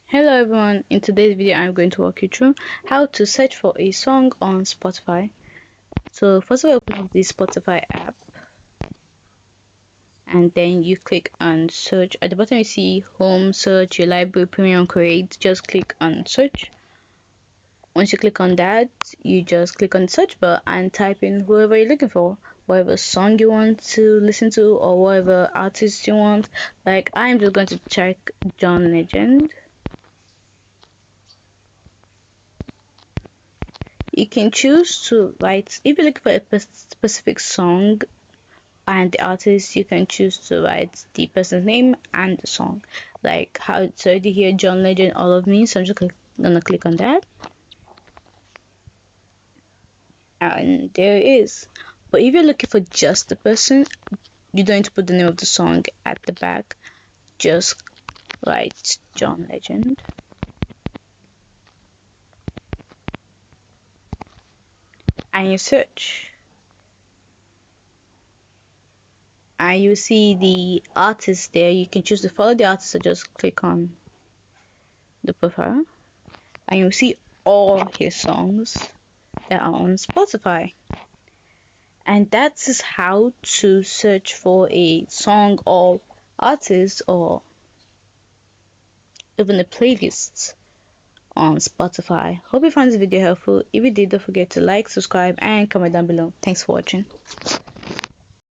Hello everyone, in today's video I'm going to walk you through how to search for a song on Spotify. So first of all, open up the Spotify app and then you click on search. At the bottom you see home, search, your library, premium, create. Just click on search. Once you click on that, you just click on the search bar and type in whoever you're looking for, whatever song you want to listen to or whatever artist you want. Like I'm just going to check John Legend. You can choose to write, if you look for a specific song and the artist, you can choose to write the person's name and the song. Like how it's already here, John Legend, All of Me. So I'm just gonna click on that. And there it is. But if you're looking for just the person, you don't need to put the name of the song at the back. Just write John Legend. And you search. And you see the artist there. You can choose to follow the artist or just click on the profile and you'll see all his songs that are on Spotify. And that's how to search for a song or artist or even a playlist on Spotify. Hope you found this video helpful. If you did, don't forget to like, subscribe and comment down below. Thanks for watching.